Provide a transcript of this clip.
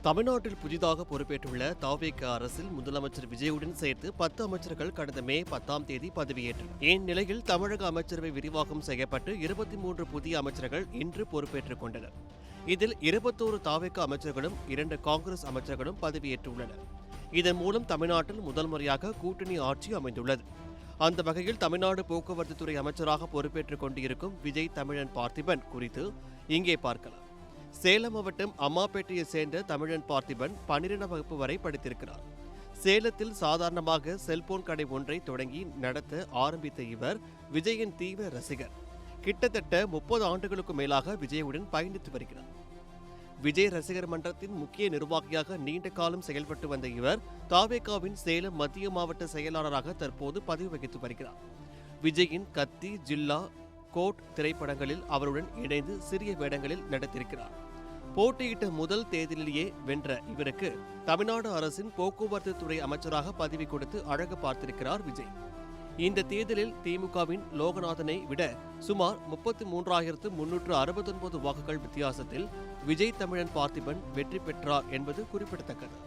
தமிழ்நாட்டில் புதிதாக பொறுப்பேற்றுள்ள தவிக அரசில் முதலமைச்சர் விஜயுடன் சேர்த்து 10 அமைச்சர்கள் கடந்த மே 10ஆம் தேதி பதவியேற்றனர். இந்நிலையில் தமிழக அமைச்சரவை விரிவாக்கம் செய்யப்பட்டு 23 புதிய அமைச்சர்கள் இன்று பொறுப்பேற்றுக் கொண்டனர். இதில் 21 தவிக அமைச்சர்களும் 2 காங்கிரஸ் அமைச்சர்களும் பதவியேற்றுள்ளனர். இதன் மூலம் தமிழ்நாட்டில் முதல் முறையாக கூட்டணி ஆட்சி அமைந்துள்ளது. அந்த வகையில் தமிழ்நாடு போக்குவரத்து துறை அமைச்சராக பொறுப்பேற்றுக் கொண்டிருக்கும் விஜய் தமிழன் பார்த்திபன் குறித்து இங்கே பார்க்கலாம். சேலம் மாவட்டம் அம்மாப்பேட்டையை சேர்ந்த தமிழன் பார்த்திபன் 12ஆம் வகுப்பு வரை படித்திருக்கிறார். சேலத்தில் சாதாரணமாக செல்போன் கடை ஒன்றை தொடங்கி நடத்த ஆரம்பித்த இவர் விஜயின் தீவிர ரசிகர். கிட்டத்தட்ட 30 ஆண்டுகளுக்கு மேலாக விஜயுடன் பயணித்து வருகிறார். விஜய் ரசிகர் மன்றத்தின் முக்கிய நிர்வாகியாக நீண்ட காலம் செயல்பட்டு வந்த இவர் தவிகவின் சேலம் மத்திய மாவட்ட செயலாளராக தற்போது பதவி வகித்து வருகிறார். விஜயின் கத்தி, ஜில்லா, கோட் திரைப்படங்களில் அவருடன் இணைந்து சிறிய வேடங்களில் நடித்திருக்கிறார். போட்டியிட்ட முதல் தேர்தலிலேயே வென்ற இவருக்கு தமிழ்நாடு அரசின் போக்குவரத்து துறை அமைச்சராக பதவி கொடுத்து அழகு பார்த்திருக்கிறார் விஜய். இந்த தேர்தலில் திமுகவின் லோகநாதனை விட சுமார் 33,369 வாக்குகள் வித்தியாசத்தில் விஜய் தமிழன் பார்த்திபன் வெற்றி பெற்றார் என்பது குறிப்பிடத்தக்கது.